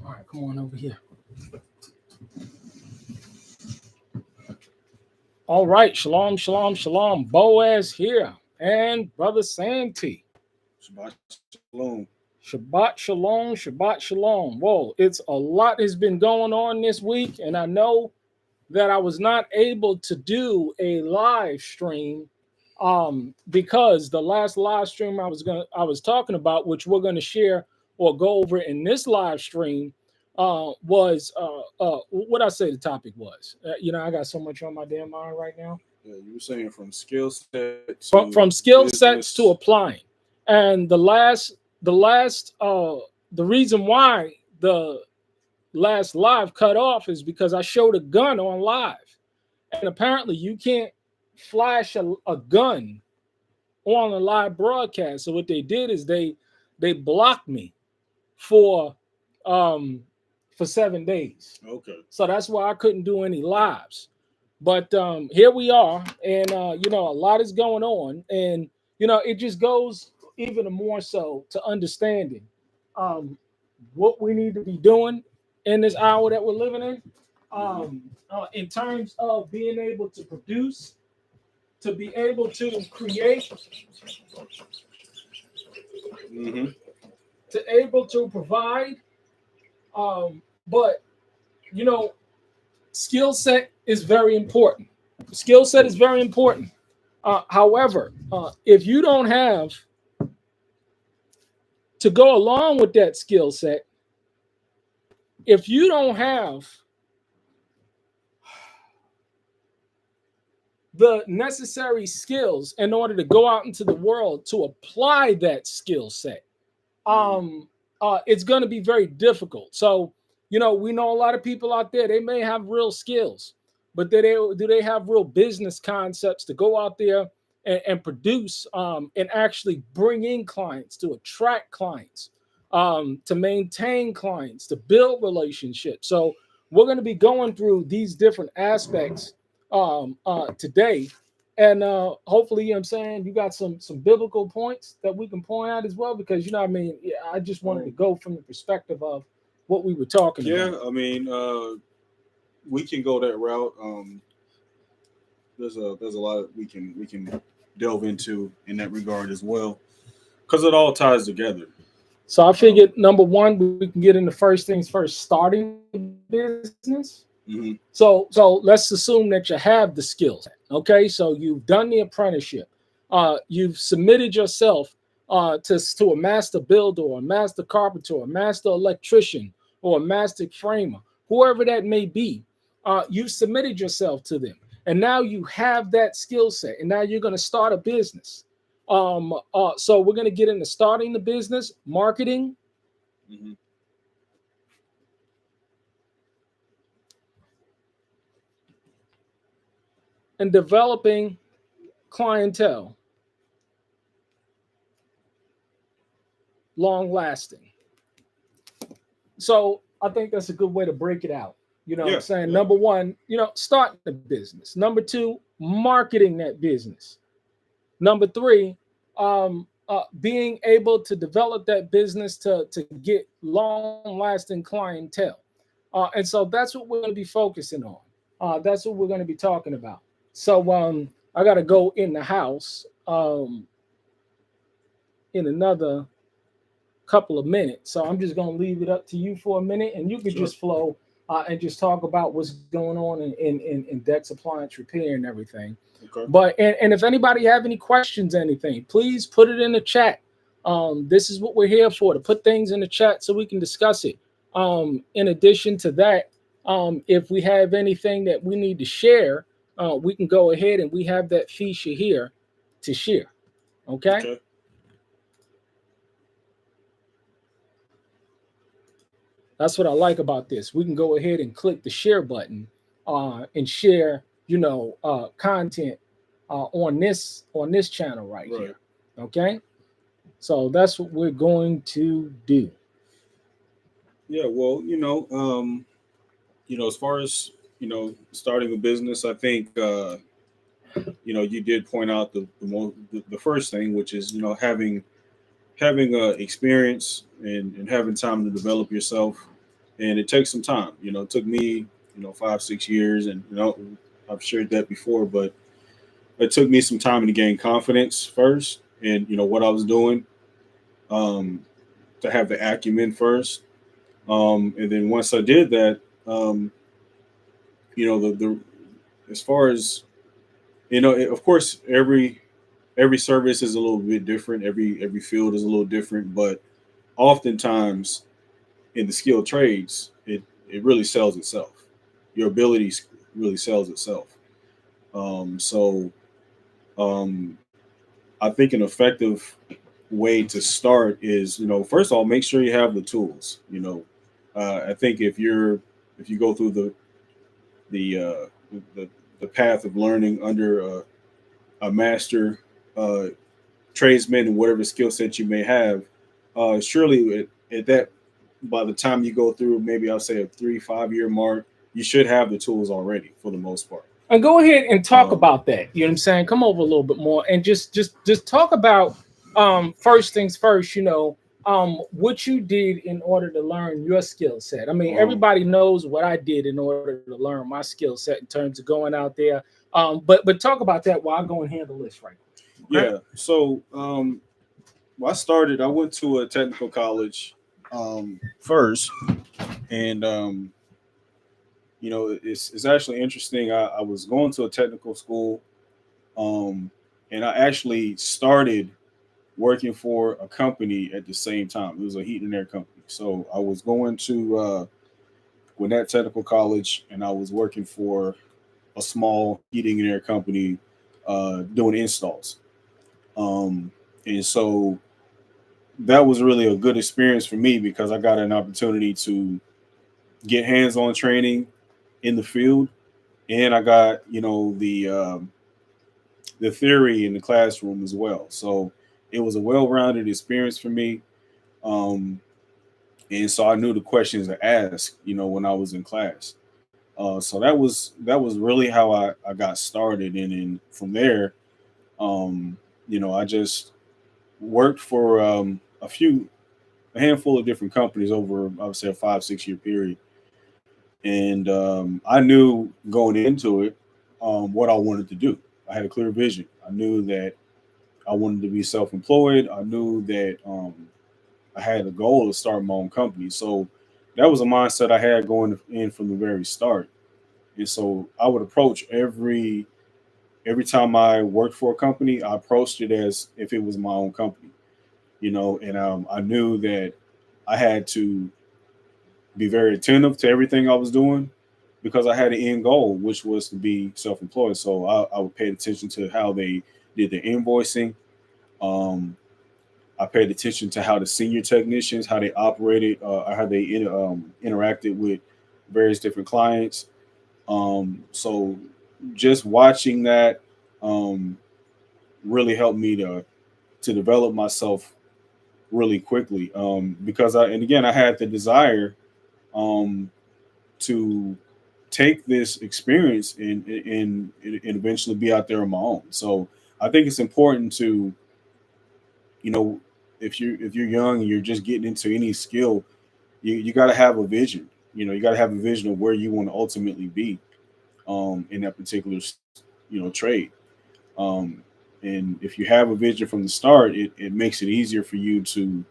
All right, come on over here. All right, shalom, shalom, shalom. Boaz here and Brother Santee. Shabbat shalom. Shabbat shalom, Shabbat shalom. Whoa, it's a lot has been going on this week, and I know that I was not able to do a live stream because the last live stream I was talking about, which we're going to share or go over in this live stream, was what I say the topic was. I got so much on my damn mind right now. Yeah, you were saying from skill set from skill sets to applying, and the reason why the last live cut off is because I showed a gun on live, and apparently you can't flash a gun on a live broadcast. So what they did is they blocked me for 7 days. Okay. So that's why I couldn't do any lives. But here we are, and a lot is going on, and it just goes even more so to understanding what we need to be doing in this hour that we're living in terms of being able to produce, to be able to create, to able to provide. But skill set is very important. Skill set is very important. However, if you don't have to go along with that skill set, if you don't have the necessary skills in order to go out into the world to apply that skill set, it's going to be very difficult. So, we know a lot of people out there, they may have real skills, but do they have real business concepts to go out there and produce and actually bring in clients, to attract clients, to maintain clients, to build relationships? So we're going to be going through these different aspects today. And hopefully, you got some biblical points that we can point out as well, because, I just wanted to go from the perspective of what we were talking about. Yeah, we can go that route. There's a lot we can delve into in that regard as well, because it all ties together. So I figured, number one, we can get into first things first, starting business. Mm-hmm. So let's assume that you have the skills. Okay, so you've done the apprenticeship. You've submitted yourself to a master builder, or a master carpenter, or a master electrician, or a master framer, whoever that may be. You've submitted yourself to them, and now you have that skill set, and now you're going to start a business. So we're going to get into starting the business, marketing, and developing clientele, long lasting. So I think that's a good way to break it out. What I'm saying? Yeah. Number one, starting the business. Number two, marketing that business. Number three, being able to develop that business to get long lasting clientele. And so that's what we're going to be focusing on. That's what we're going to be talking about. So I got to go in the house in another couple of minutes. So I'm just going to leave it up to you for a minute, and you can just flow and just talk about what's going on in Dex Appliance Repair and everything. Okay. But and if anybody have any questions, anything, please put it in the chat. This is what we're here for, to put things in the chat so we can discuss it. In addition to that, if we have anything that we need to share, we can go ahead, and we have that feature here to share. Okay? That's what I like about this. We can go ahead and click the share button and share, content on this channel right here. Okay? So that's what we're going to do. Yeah, well, as far as starting a business, I think you did point out the first thing, which is having experience and having time to develop yourself and it takes some time. It took me 5 6 years, and I've shared that before, but it took me some time to gain confidence first, and what I was doing, um, to have the acumen first, and then once I did that, um, the as far as of course, every service is a little bit different. Every field is a little different, but oftentimes in the skilled trades, it really sells itself. Your abilities really sells itself. So um, I think an effective way to start is, first of all, make sure you have the tools. I think if you go through the the, the path of learning under a master uh, tradesman and whatever skill set you may have, surely at that, by the time you go through, maybe I'll say a 3 5 year mark, you should have the tools already for the most part. And go ahead and talk Um, about that. You know what I'm saying? Come over a little bit more and just talk about first things first, what you did in order to learn your skill set. I mean, um, everybody knows what I did in order to learn my skill set in terms of going out there. But talk about that while I go and handle this right quick. Okay. yeah. So I started. I went to a technical college first, and it's actually interesting. I was going to a technical school, um, and I actually started working for a company at the same time. It was a heat and air company. So I was going to Gwinnett Technical College, and I was working for a small heating and air company, doing installs. Um, and so that was really a good experience for me because I got an opportunity to get hands-on training in the field, and I got the theory in the classroom as well. So it was a well-rounded experience for me. Um, and so I knew the questions to ask, when I was in class. So that was really how I got started, and then from there, I just worked for a handful of different companies over, I would say, a 5 6 year period, and I knew going into it what I wanted to do. I had a clear vision. I knew that I wanted to be self-employed. I knew that I had a goal to start my own company. So that was a mindset I had going in from the very start. And so I would approach every time I worked for a company, I approached it as if it was my own company, and I knew that I had to be very attentive to everything I was doing because I had an end goal, which was to be self-employed. So I would pay attention to how they did the invoicing. Um, I paid attention to how the senior technicians, how they operated, how they interacted with various different clients. So just watching that um, really helped me to develop myself really quickly, because and again, I had the desire um, to take this experience and eventually be out there on my own. So I think it's important to, you know if you're young and you're just getting into any skill, you got to have a vision. You got to have a vision of where you want to ultimately be in that particular trade. Um, and if you have a vision from the start, it makes it easier for you to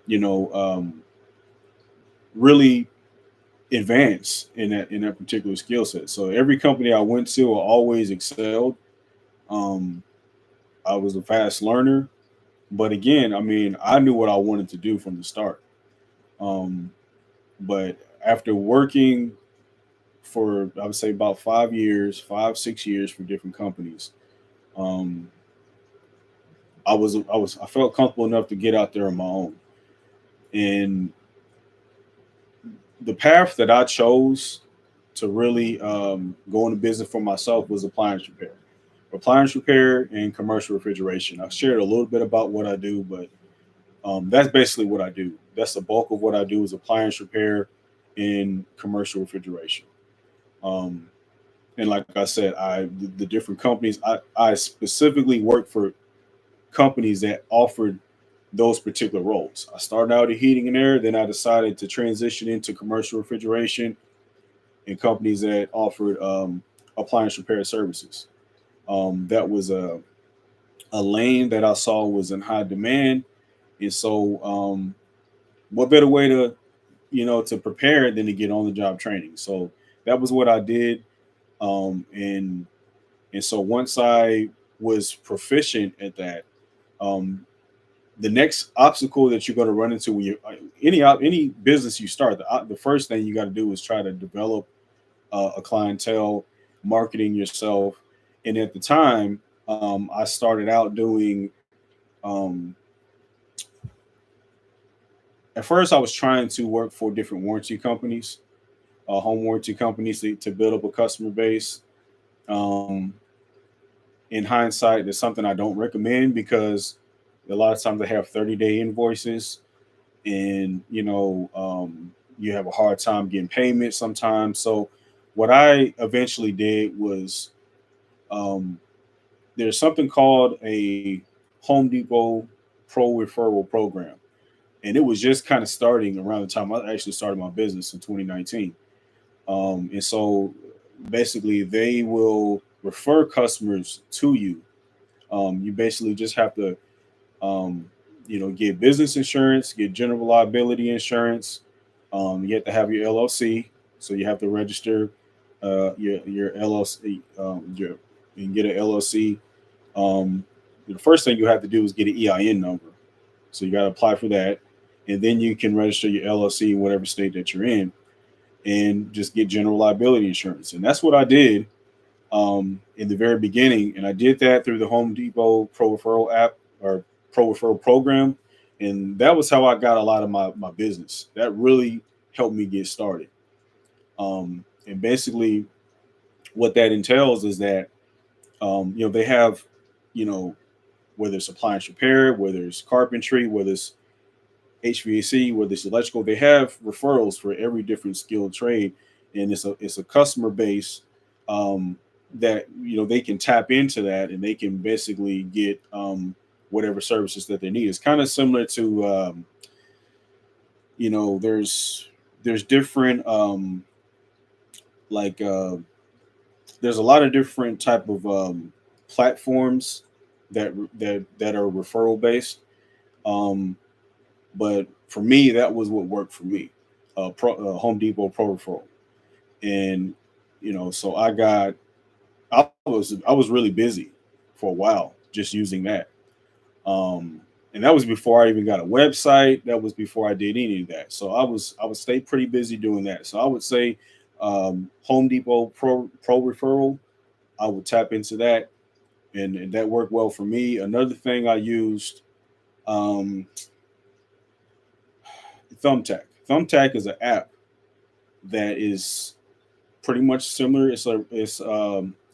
you know really advance in that particular skill set. So every company I went to, I always excelled. Um, I was a fast learner, but again, I mean, I knew what I wanted to do from the start. Um, but after working for, I would say, about 5 years, 5 6 years for different companies, um, I felt comfortable enough to get out there on my own. And the path that I chose to really go into business for myself was appliance repair and commercial refrigeration. I shared a little bit about what I do, but that's basically what I do. That's the bulk of what I do is appliance repair and commercial refrigeration. Um, and like I said, the different companies I specifically work for companies that offered those particular roles. I started out in heating and air, then I decided to transition into commercial refrigeration and companies that offered appliance repair services. That was a lane that I saw was in high demand, and so what better way to to prepare than to get on the job training? So that was what I did, and so once I was proficient at that, um, the next obstacle that you're going to run into when you any business you start, the first thing you got to do is try to develop a clientele, marketing yourself. And at the time, I started out doing. Um, at first, I was trying to work for different warranty companies, home warranty companies, to build up a customer base. Um, in hindsight, that's something I don't recommend because a lot of times they have 30-day invoices, and you have a hard time getting payment sometimes. So what I eventually did was, um, there's something called a Home Depot Pro Referral Program, and it was just kind of starting around the time I actually started my business in 2019. And so basically, they will refer customers to you. You basically just have to, um, get business insurance, get general liability insurance. You have to have your LLC, so you have to register your LLC, and get an LLC. The first thing you have to do is get an EIN number, so you got to apply for that, and then you can register your LLC in whatever state that you're in, and just get general liability insurance. And that's what I did in the very beginning, and I did that through the Home Depot Pro Referral app or Pro Referral program, and that was how I got a lot of my business. That really helped me get started. And basically, what that entails is that they have, you know, whether it's appliance repair, whether it's carpentry, whether it's HVAC, whether it's electrical, they have referrals for every different skilled trade, and it's a customer base um, that they can tap into that, and they can basically get whatever services that they need. It's kind of similar to there's different like there's a lot of different type of platforms that are referral based. Um, but for me, that was what worked for me. Home Depot Pro Referral, and so I was really busy for a while just using that. Um, and that was before I even got a website. That was before I did any of that. So I would stay pretty busy doing that. So I would say Home Depot Pro Referral. I would tap into that, and that worked well for me. Another thing I used, um, Thumbtack. Thumbtack is an app that is pretty much similar. It's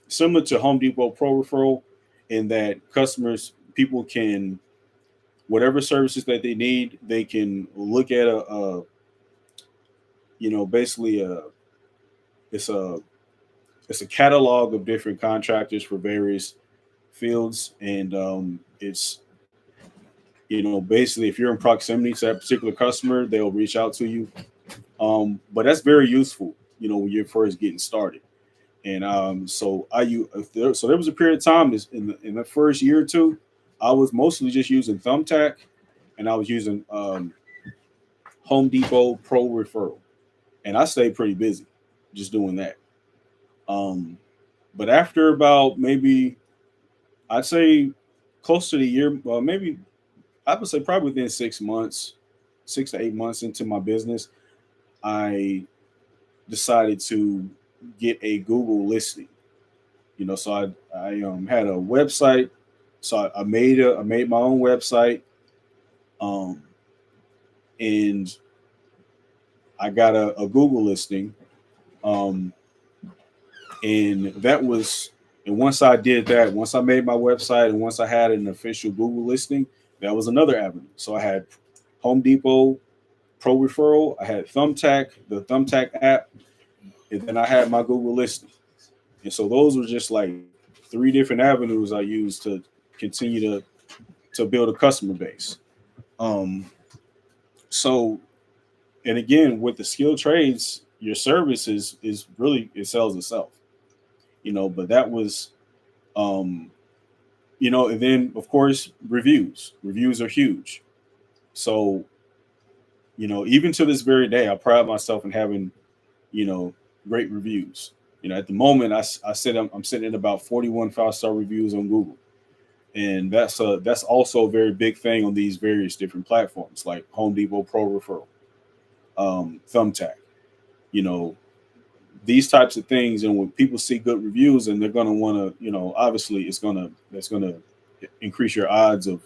similar to Home Depot Pro Referral in that people can, whatever services that they need, they can look at basically it's a it's a catalog of different contractors for various fields, and it's basically if you're in proximity to that particular customer, they'll reach out to you. But that's very useful, when you're first getting started. And so there was a period of time in the first year or two, I was mostly just using Thumbtack, and I was using Home Depot Pro Referral, and I stayed pretty busy just doing that. Um, but after about maybe I'd say close to the year, well, maybe I would say probably within 6 months, 6 to 8 months into my business, I decided to get a Google listing. So I had a website, so I made my own website, um, and I got a Google listing, um, and that was and once I did that, once I made my website, and once I had an official Google listing, that was another avenue. So I had Home Depot Pro Referral, I had Thumbtack, the Thumbtack app, and then I had my Google listing. And so those were just like three different avenues I used to continue to build a customer base. Um, so, and again, with the skilled trades, your service is really, it sells itself, but that was, um, and then of course, reviews are huge. So, even to this very day, I pride myself in having, you know, great reviews. At the moment, I said I'm sitting at about 41 5-star reviews on Google, and that's also a very big thing on these various different platforms like Home Depot Pro Referral, Thumbtack. You know, these types of things, and when people see good reviews, and they're going to want to, obviously that's going to increase your odds of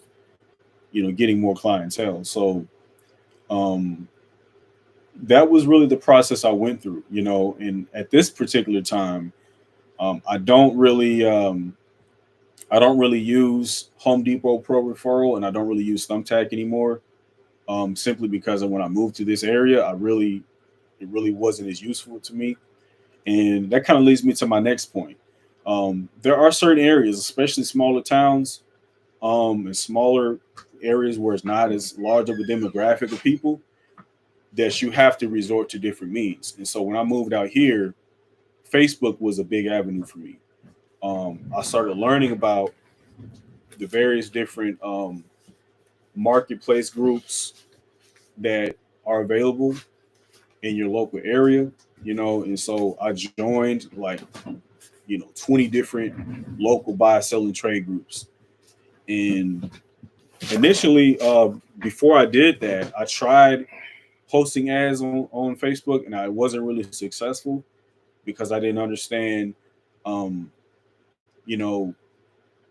getting more clientele. So um, that was really the process I went through. And at this particular time, um, I don't really um, I don't really use Home Depot Pro Referral, and I don't really use Thumbtack anymore. Simply because of when I moved to this area, it really wasn't as useful to me. And that kind of leads me to my next point. There are certain areas, especially smaller towns, and smaller areas where it's not as large of a demographic of people, that you have to resort to different means. And so when I moved out here, Facebook was a big avenue for me. I started learning about the various different marketplace groups that are available in your local area, and so I joined like 20 different local buy selling trade groups. And initially, before I did that, I tried posting ads on Facebook, and I wasn't really successful because I didn't understand, um, you know,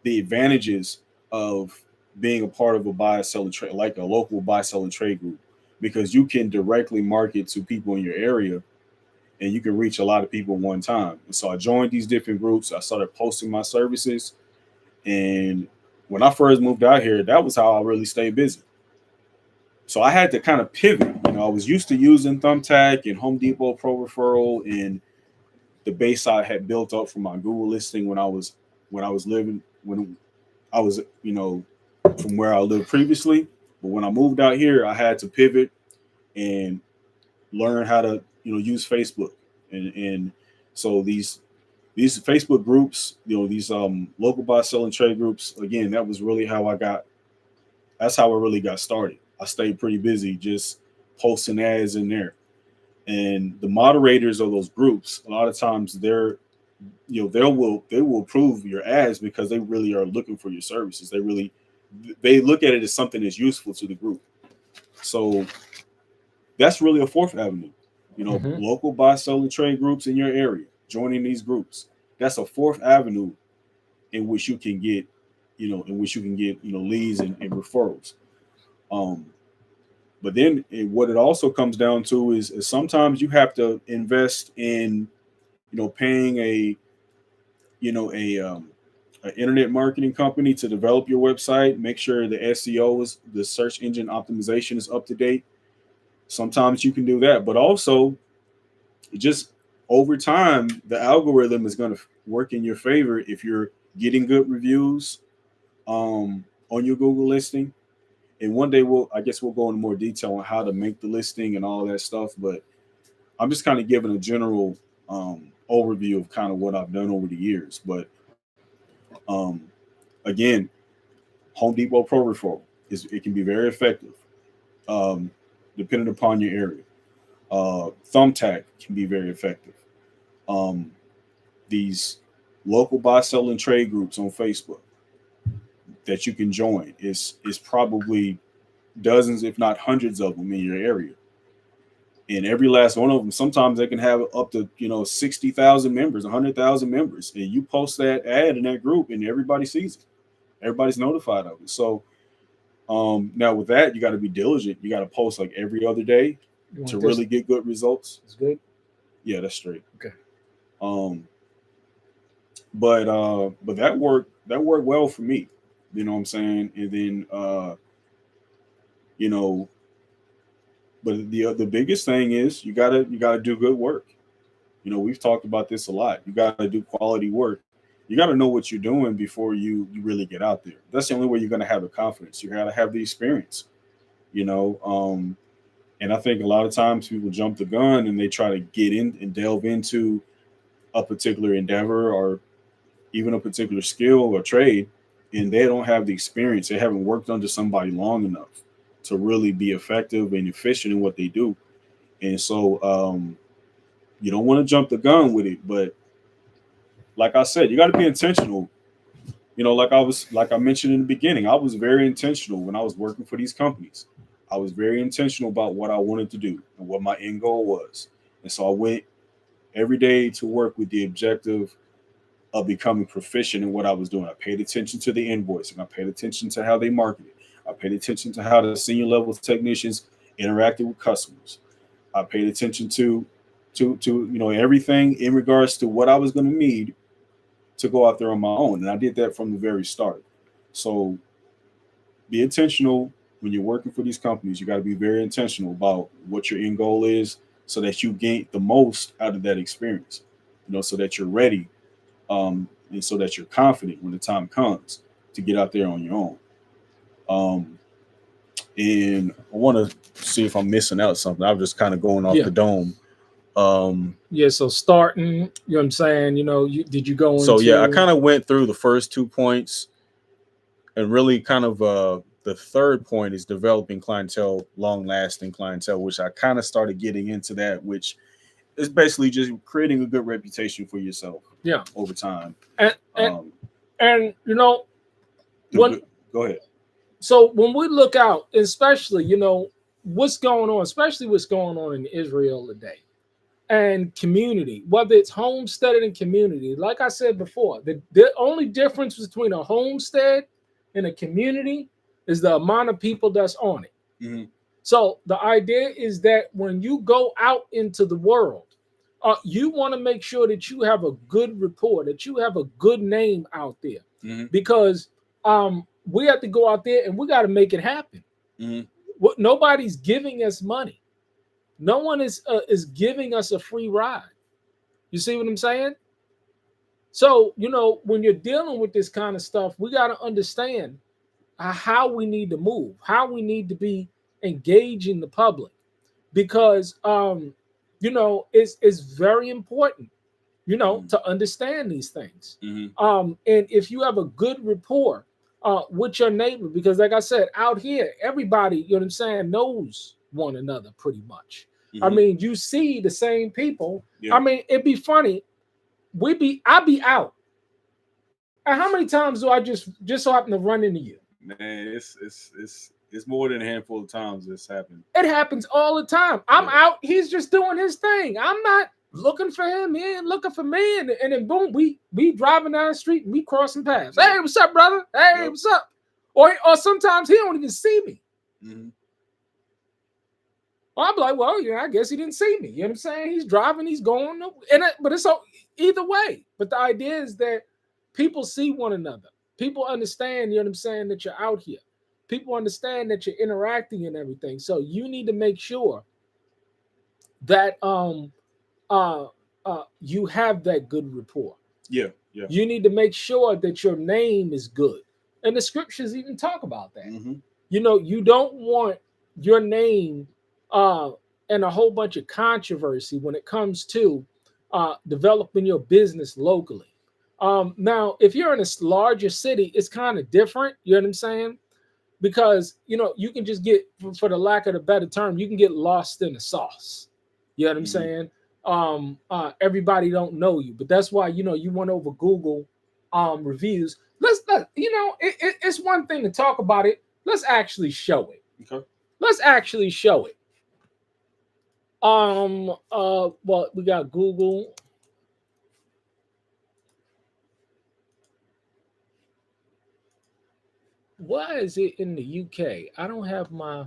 the advantages of being a part of a buy selling trade, like a local buy selling trade group, because you can directly market to people in your area, and you can reach a lot of people at one time. And so I joined these different groups. I started posting my services, and when I first moved out here, that was how I really stayed busy. So I had to kind of pivot. I was used to using Thumbtack and Home Depot Pro Referral and the base I had built up from my Google listing when I was living when I was from where I lived previously. But when I moved out here, I had to pivot and learn how to use Facebook, and so these Facebook groups, these local buy selling trade groups. Again, that's how I really got started. I stayed pretty busy just posting ads in there. And the moderators of those groups, a lot of times they will approve your ads because they really are looking for your services. They look at it as something that's useful to the group. So that's really a fourth avenue. Hmm. Local buy selling trade groups in your area, joining these groups. That's a fourth avenue in which you can get, leads and referrals. Um, but then what it also comes down to is sometimes you have to invest in, paying a internet marketing company to develop your website, make sure the SEO is the search engine optimization is up to date. Sometimes you can do that, but also just over time, the algorithm is going to work in your favor if you're getting good reviews on your Google listing. And one day I guess we'll go into more detail on how to make the listing and all that stuff. But I'm just kind of giving a general overview of kind of what I've done over the years. But um, again, Home Depot Pro Referral it can be very effective, um, depending upon your area. Thumbtack can be very effective. Um, these local buy selling trade groups on Facebook that you can join is probably dozens, if not hundreds of them in your area. And every last one of them, sometimes they can have up to 60,000 members, 100,000 members, and you post that ad in that group, and everybody sees it. Everybody's notified of it. So now with that, you got to be diligent. You got to post like every other day You to want this? really get good results. It's good. Yeah, that's straight. Okay. Um, but that worked well for me. You know what I'm saying? And then you know, but the biggest thing is you gotta do good work. We've talked about this a lot. You gotta do quality work. You gotta know what you're doing before you really get out there. That's the only way you're gonna have the confidence. You gotta have the experience. you know. And I think a lot of times people jump the gun and they try to get in and delve into a particular endeavor or even a particular skill or trade, and they don't have the experience. They haven't worked under somebody long enough to really be effective and efficient in what they do. And so you don't want to jump the gun with it, but like I said, you got to be intentional. You know, like I mentioned in the beginning, I was very intentional when I was working for these companies. I was very intentional about what I wanted to do and what my end goal was. And so I went every day to work with the objective of becoming proficient in what I was doing. I paid attention to the invoice and I paid attention to how they marketed. I paid attention to how the senior level technicians interacted with customers. I paid attention to everything in regards to what I was going to need to go out there on my own, and I did that from the very start. So be intentional when you're working for these companies. You got to be very intentional about what your end goal is, so that you gain the most out of that experience. So that you're ready, and so that you're confident when the time comes to get out there on your own. Um, and I want to see if I'm missing out something. I'm just kind of going off Yeah. the dome. Yeah. So starting, you know what I'm saying? Did you go into? So yeah, I kind of went through the first 2 points, and really kind of the third point is developing clientele, long-lasting clientele, which I kind of started getting into that, which is basically just creating a good reputation for yourself. Yeah. Over time. And when go ahead. So when we look out, especially what's going on, especially what's going on in Israel today, and community, whether it's homesteaded and community, like I said before, the only difference between a homestead and a community is the amount of people that's on it. Mm-hmm. So the idea is that when you go out into the world, you want to make sure that you have a good rapport, that you have a good name out there, mm-hmm. because we have to go out there and we got to make it happen. Mm-hmm. Nobody's giving us money. No one is giving us a free ride. You see what I'm saying? So, when you're dealing with this kind of stuff, we got to understand how we need to move, how we need to be engaging the public, because, it's very important, Mm-hmm. to understand these things. Mm-hmm. And if you have a good rapport with your neighbor, because like I said, out here, everybody, knows one another pretty much. Mm-hmm. I mean, you see the same people. Yeah. I mean, it'd be funny. I be out. And how many times do I just so happen to run into you? Man, it's more than a handful of times this happened. It happens all the time. I'm out. He's just doing his thing. I'm not looking for him. He ain't looking for me. And then boom, we driving down the street and we crossing paths. Hey, what's up, brother? Hey, what's up? Or sometimes he don't even see me. Mm-hmm. I'm like, well, I guess he didn't see me. You know what I'm saying? He's driving, he's going, but it's all either way. But the idea is that people see one another. People understand, you know what I'm saying, that you're out here. People understand that you're interacting and everything. So you need to make sure that you have that good rapport. Yeah. You need to make sure that your name is good. And the scriptures even talk about that. Mm-hmm. You don't want your name and a whole bunch of controversy when it comes to developing your business locally. Now, if you're in a larger city, it's kind of different. You know what I'm saying? Because, you can just get, for the lack of a better term, you can get lost in the sauce. You know what I'm saying? Everybody don't know you, but that's why, you went over Google reviews. It's one thing to talk about it. Let's actually show it. Okay. Let's actually show it. Well, we got Google. Why is it in the UK? I don't have my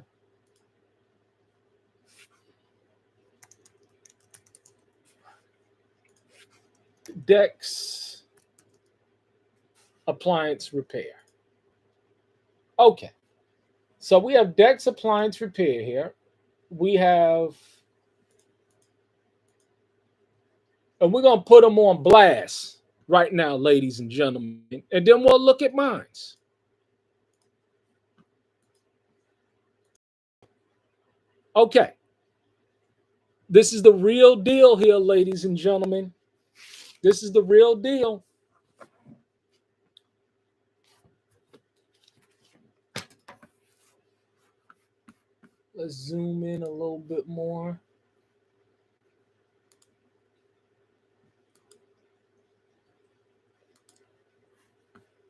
Dex appliance repair. Okay. So we have Dex appliance repair here. We have, and we're going to put them on blast right now, ladies and gentlemen. And then we'll look at mines. Okay, this is the real deal here, ladies and gentlemen. This is the real deal. Let's zoom in a little bit more.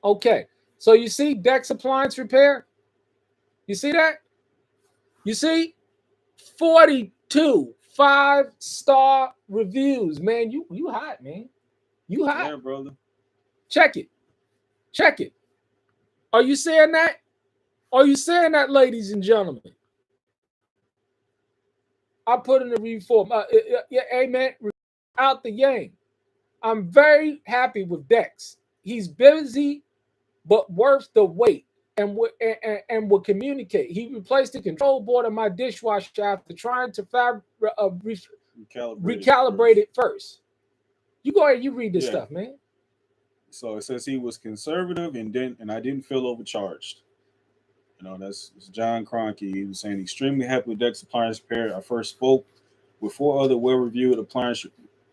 Okay, so you see Dex Appliance Repair? You see that? You see 42 5-star reviews. Man, you hot, man. You hot. Yeah, brother. Check it. Check it. Are you saying that? Are you saying that, ladies and gentlemen? I put in the review form. Yeah, amen. Out the yang. I'm very happy with Dex. He's busy, but worth the wait, and will communicate. He replaced the control board of my dishwasher after trying to recalibrate it first. You go ahead, you read this Yeah. stuff, man. So it says he was conservative and I didn't feel overcharged. You know, that's John Cronky. He was saying extremely happy with Dex Appliance Repair. I first spoke with 4 other well-reviewed appliance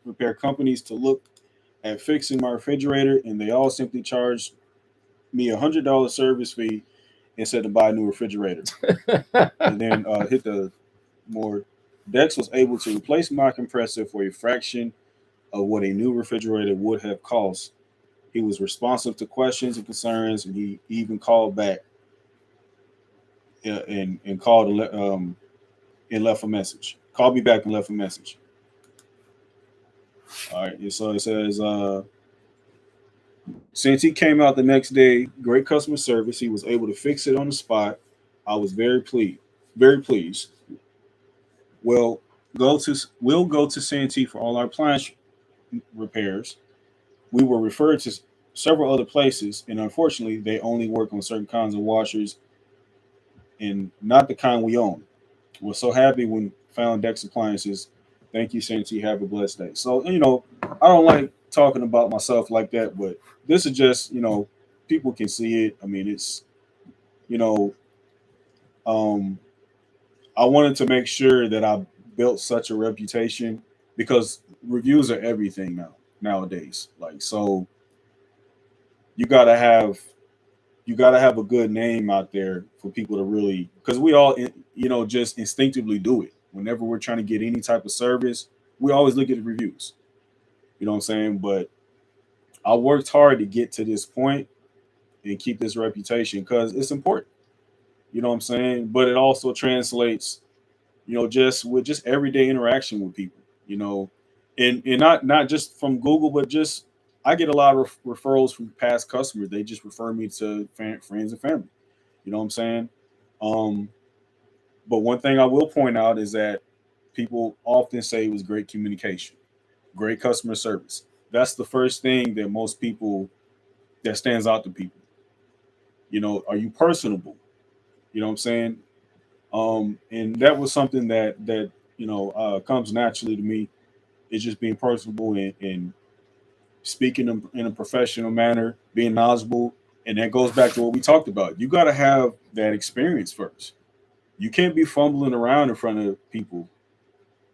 repair companies to look at fixing my refrigerator, and they all simply charged me $100 service fee instead of buy a new refrigerator. And then hit the more. Dex was able to replace my compressor for a fraction of what a new refrigerator would have cost. He was responsive to questions and concerns, and he even called back and called and left a message. Called me back and left a message. All right. So it says, since he came out the next day, great customer service. He was able to fix it on the spot. I was very pleased. Very pleased. Well, we'll go to Santee for all our appliance repairs. We were referred to several other places, and unfortunately, they only work on certain kinds of washers and not the kind we own. We're so happy when found Dex Appliances. Thank you, Santee. Have a blessed day. So, I don't like talking about myself like that, but this is just, people can see it. I mean, it's, you know, um, I wanted to make sure that I built such a reputation because reviews are everything nowadays. Like, so you gotta have you gotta have a good name out there for people to really, because we all just instinctively do it whenever we're trying to get any type of service. We always look at the reviews. You know what I'm saying? But I worked hard to get to this point and keep this reputation because it's important. You know what I'm saying? But it also translates, just with just everyday interaction with people. You know, and not just from Google, but just I get a lot of referrals from past customers. They just refer me to friends and family. You know what I'm saying? Um, but one thing I will point out is that people often say it was great communication, great customer service. That's the first thing that most people that stands out to people. Are you personable? You know what I'm saying? And that was something that comes naturally to me. It's just being personable and speaking in a professional manner, being knowledgeable, and that goes back to what we talked about. You got to have that experience first. You can't be fumbling around in front of people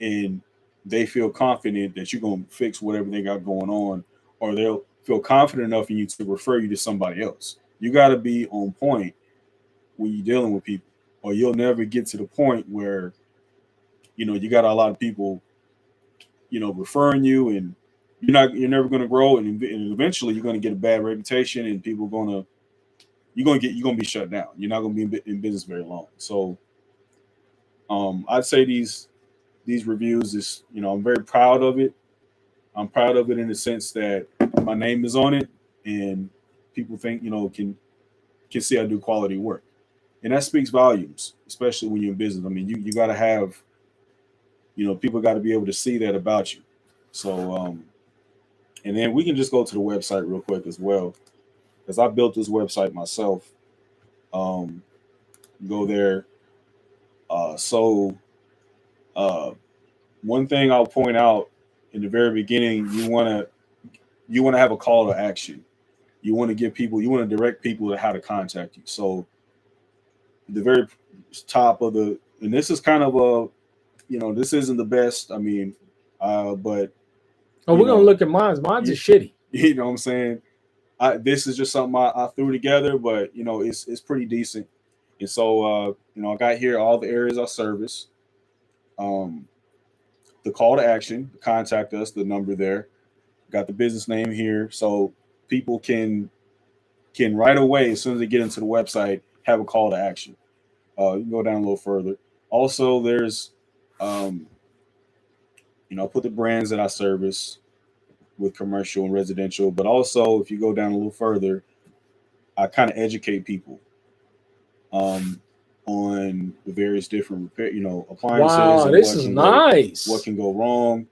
and they feel confident that you're going to fix whatever they got going on, or they'll feel confident enough in you to refer you to somebody else. You got to be on point when you're dealing with people, or you'll never get to the point where you got a lot of people referring you, and you're never going to grow, and eventually you're going to get a bad reputation, and people going to you're going to be shut down. You're not going to be in business very long. So I'd say these reviews is, I'm very proud of it. I'm proud of it in the sense that my name is on it, and people think can see I do quality work, and that speaks volumes, especially when you're in business. I mean, you got to have, people got to be able to see that about you. So and then we can just go to the website real quick as well, because I built this website myself. Um, go there. So uh, one thing I'll point out in the very beginning, you want to have a call to action. You want to direct people to how to contact you. So the very top of and this is kind of a, this isn't the best. I mean, but Oh, you we're gonna know, look at mine. Mine's you, is shitty. you know what I'm saying. This is just something I threw together, but it's pretty decent. And so I got here all the areas I service, um, the call to action, contact us, the number there. Got the business name here, so people can right away as soon as they get into the website have a call to action. You can go down a little further. Also, there's um, I put the brands that I service with commercial and residential, but also if you go down a little further, I kind of educate people um, on the various different repair, appliances Wow, and this is what nice. can go wrong.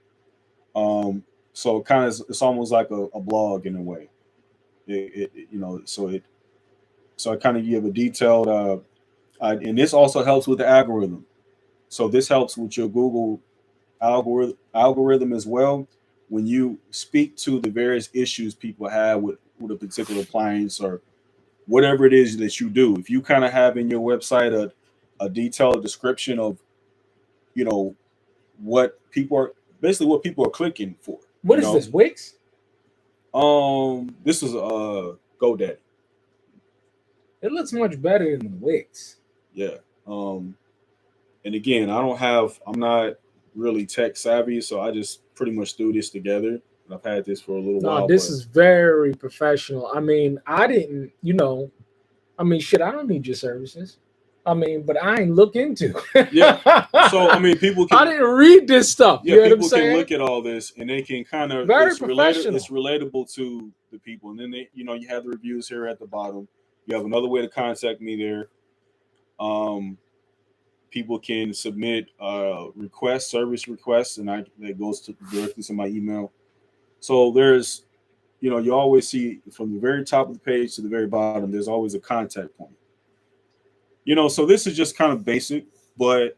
Um, so kind of it's almost like a blog in a way. So I kind of give a detailed, and this also helps with the algorithm. So this helps with your Google algorithm as well. When you speak to the various issues people have with a particular appliance or whatever it is that you do, if you kind of have in your website a detailed description of you know what people are basically what people are clicking for, What is this, Wix? this is GoDaddy. It looks much better than Wix. Yeah. um and again, I'm not really tech savvy, so I just pretty much threw this together. I've had this for a little No, while, this but is very professional. I mean, I didn't, I mean, shit, I don't need your services. I mean, but I ain't look into. yeah. So I mean, I didn't read this stuff. yeah, You know what I'm people can saying? look at all this and they can kind of Very it's professional. relatable to the people, and then you have the reviews here at the bottom. You have another way to contact me there. um People can submit requests, service requests, and I that goes directly to my email. So there's you always see from the very top of the page to the very bottom, there's always a contact point. So this is just kind of basic, but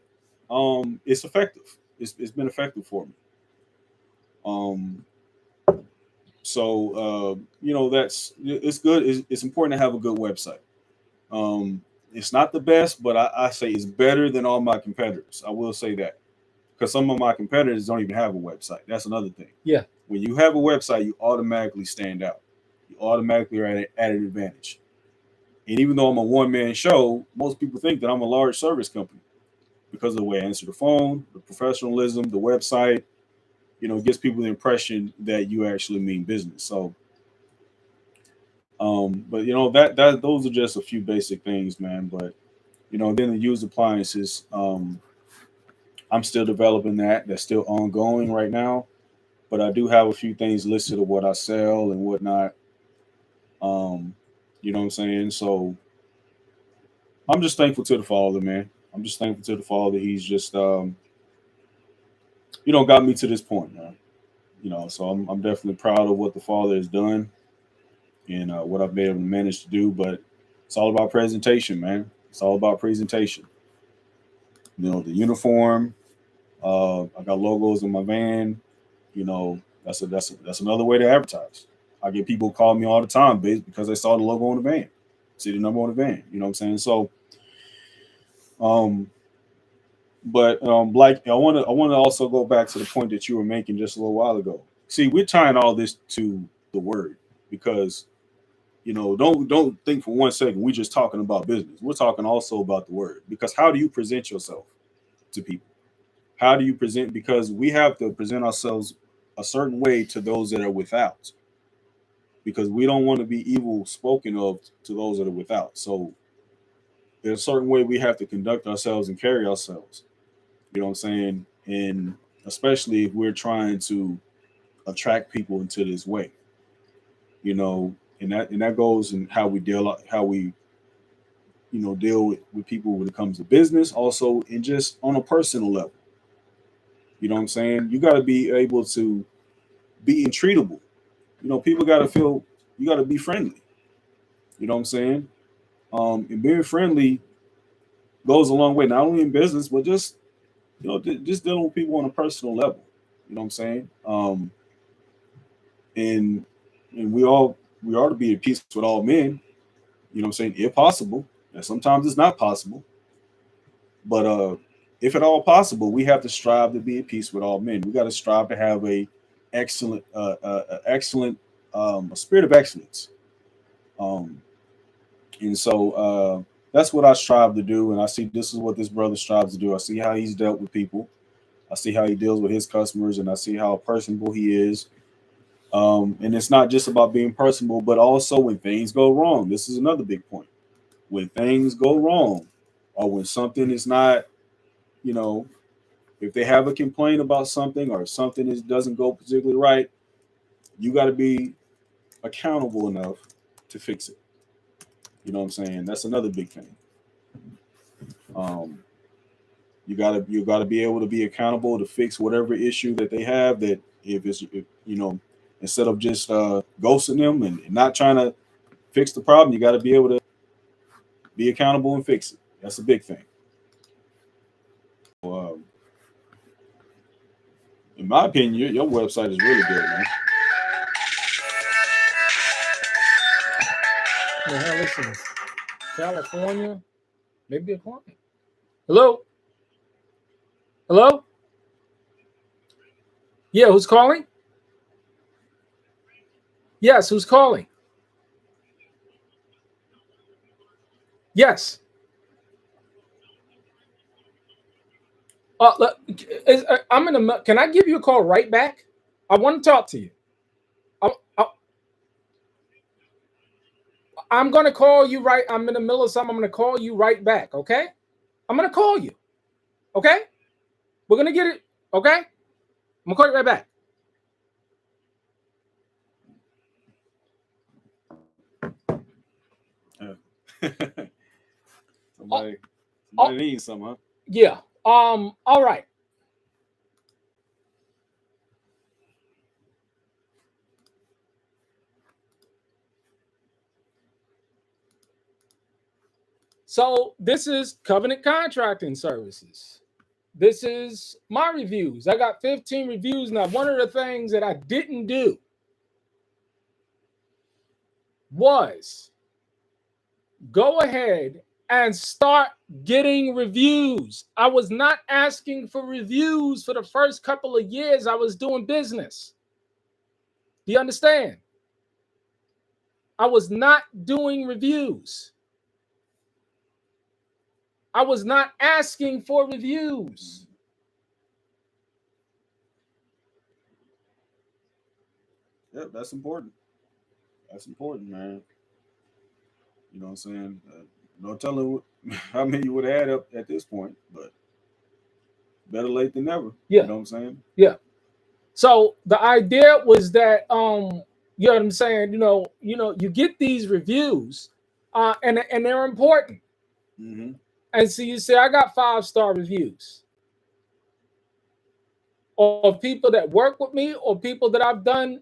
it's effective. It's been effective for me. um so that's it's good. It's important to have a good website. It's not the best, but I say it's better than all my competitors. I will say that, because some of my competitors don't even have a website. That's another thing. Yeah. When you have a website, you automatically stand out. You automatically are at an advantage. And even though I'm a one man show, most people think that I'm a large service company because of the way I answer the phone, the professionalism, the website. It gives people the impression that you actually mean business. So, but that those are just a few basic things, man. But then the used appliances, I'm still developing that. That's still ongoing right now. But I do have a few things listed of what I sell and whatnot. Um, you know what I'm saying? So I'm just thankful to the Father, man. I'm just thankful to the Father. He's just got me to this point, man. So I'm definitely proud of what the Father has done and what I've been able to manage to do. But it's all about presentation, man. It's all about presentation. The uniform. I got logos in my van. That's another way to advertise. I get people call me all the time based because they saw the logo on the van, see the number on the van. You know what I'm saying? So, um, but like I want to also go back to the point that you were making just a little while ago. See, we're tying all this to the word because don't think for one second we're just talking about business. We're talking also about the word, because how do you present yourself to people? How do you present? Because we have to present ourselves a certain way to those that are without, because we don't want to be evil spoken of to those that are without. So there's a certain way we have to conduct ourselves and carry ourselves. You know what I'm saying? And especially if we're trying to attract people into this way, and that goes in how we deal with people when it comes to business, also, and just on a personal level. You know what I'm saying? You got to be able to be entreatable. People got to feel you got to be friendly. You know what I'm saying? And being friendly goes a long way, not only in business, but just just dealing with people on a personal level. You know what I'm saying? And we ought to be at peace with all men. You know what I'm saying? If possible, and sometimes it's not possible. But if at all possible, we have to strive to be at peace with all men. We got to strive to have a spirit of excellence. Um, and so that's what I strive to do. And I see this is what this brother strives to do. I see how he's dealt with people. I see how he deals with his customers, and I see how personable he is. And it's not just about being personable, but also when things go wrong. This is another big point. When things go wrong, or when something is not, you know, if they have a complaint about something or something doesn't go particularly right, you got to be accountable enough to fix it. You know what I'm saying? That's another big thing. Um, you gotta be able to be accountable to fix whatever issue that they have. That if instead of just ghosting them and not trying to fix the problem, you got to be able to be accountable and fix it. That's a big thing. Um, in my opinion, your website is really good, man. Now, listen, California, maybe a client. Hello? Hello? Yeah, who's calling? Yes, who's calling? Yes. Look, I'm in a. Can I give you a call right back? I want to talk to you. I, I, I'm going to call you right. I'm in the middle of something. I'm going to call you right back. Okay? I'm going to call you. Okay? We're going to get it. Okay? I'm going to call you right back. somebody Oh, needs some, huh? yeah. All right. So this is Covenant Contracting Services. This is my reviews. I got 15 reviews now. One of the things that I didn't do was go ahead and start getting reviews. I was not asking for reviews for the first couple of years I was doing business. Do you understand? I was not doing reviews. I was not asking for reviews. Yep, that's important. That's important, man. You know what I'm saying? No telling how many you would add up at this point, but better late than never. You Yeah, know what I'm saying? yeah. So the idea was that you know what I'm saying, you get these reviews and they're important. Mm-hmm. And so you say I got 5-star reviews of people that work with me or people that I've done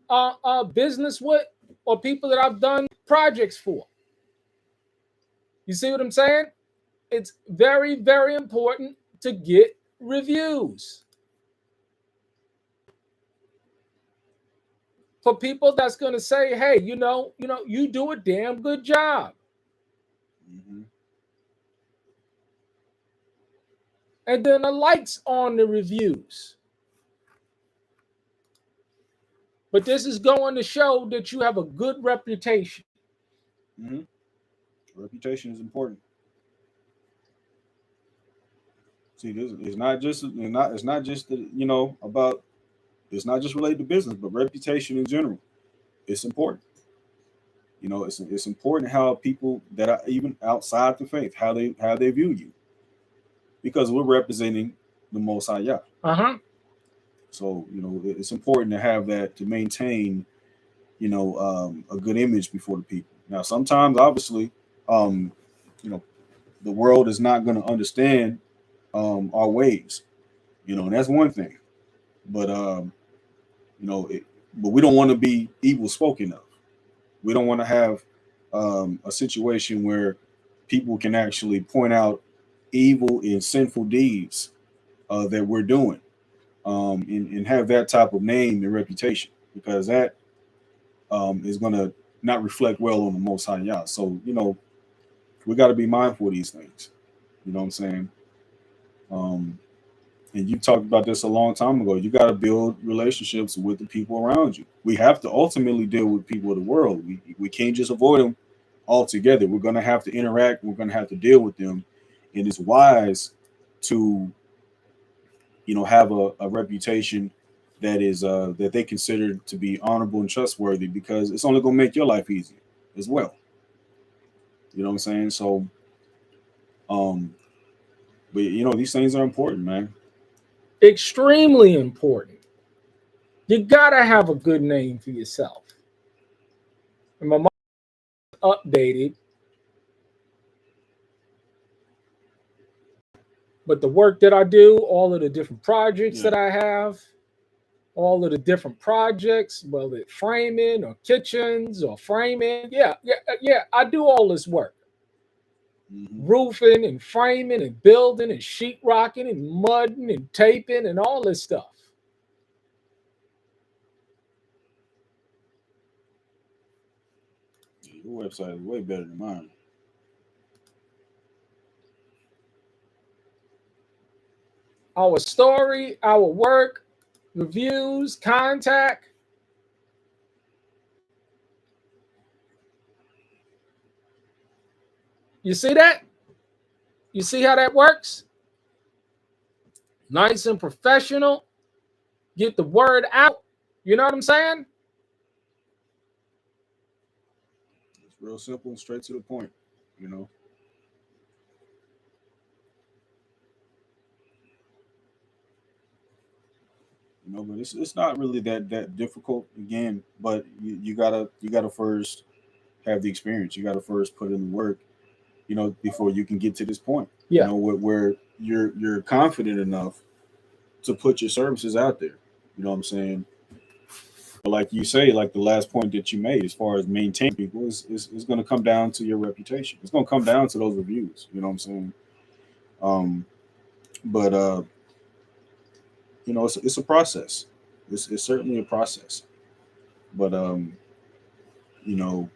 business with or people that I've done projects for. You see what I'm saying? It's very, very important to get reviews for people that's going to say, "Hey, you do a damn good job," Mm-hmm. and then the likes on the reviews. But this is going to show that you have a good reputation. Mm-hmm. Reputation is important. See, this it's not just it's not just about it's not just related to business, but reputation in general. It's important. It's important how people that are even outside the faith how they view you because we're representing the Most High Yah. Uh-huh. So it's important to have that to maintain a good image before the people. Now, sometimes, obviously, um, you know, the world is not going to understand our ways. And that's one thing. But you know, it, but we don't want to be evil spoken of. We don't want to have a situation where people can actually point out evil and sinful deeds that we're doing, and have that type of name and reputation because that is going to not reflect well on the Most High Yah. So we got to be mindful of these things. You know what I'm saying? and you talked about this a long time ago. You got to build relationships with the people around you. We have to ultimately deal with people of the world. We can't just avoid them altogether. We're going to have to interact. We're going to have to deal with them, and it's wise to, have a reputation that is that they consider to be honorable and trustworthy, because it's only going to make your life easier as well. You know what I'm saying? So, um, but these things are important, man. Extremely important. You gotta have a good name for yourself. And my mom updated, but the work that I do, all of the different projects Yeah. that I have, all of the different projects, whether it's framing or kitchens or framing. Yeah. I do all this work. Hmm. Roofing and framing and building and sheetrocking and mudding and taping and all this stuff. Your website is way better than mine. Our story, our work, reviews, contact. You see that? You see how that works? Nice and professional. Get the word out. You know what I'm saying? It's real simple and straight to the point. You know. But it's not really that difficult again. But you gotta first have the experience. You gotta first put in the work. Before you can get to this point. Yeah. Where you're confident enough to put your services out there. You know what I'm saying? But like you say, like the last point that you made, as far as maintaining people, is going to come down to your reputation. It's going to come down to those reviews. You know what I'm saying? Um, but it's a process. It's certainly a process. But you know,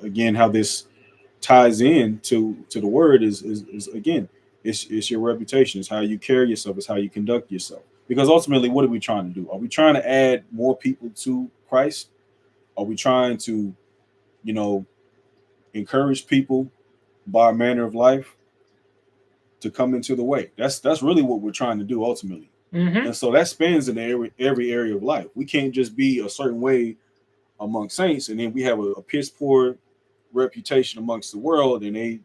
again, how this ties in to the word is again, it's your reputation. It's how you carry yourself. It's how you conduct yourself. Because ultimately, what are we trying to do? Are we trying to add more people to Christ? Are we trying to, you know, encourage people by our manner of life to come into the way? That's really what we're trying to do ultimately. Mm-hmm. And so that spans in every area of life. We can't just be a certain way among saints, and then we have a piss poor reputation amongst the world, and they,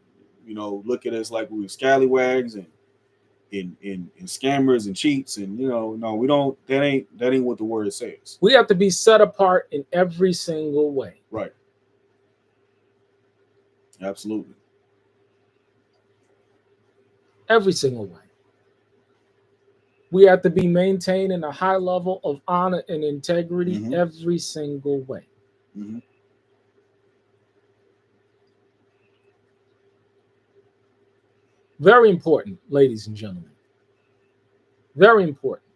look at us like we were scallywags and scammers and cheats, and no, we don't. That ain't what the word says. We have to be set apart in every single way. Right. Absolutely. Every single way. We have to be maintaining a high level of honor and integrity Hmm. every single way. Hmm. Very important, ladies and gentlemen. Very important.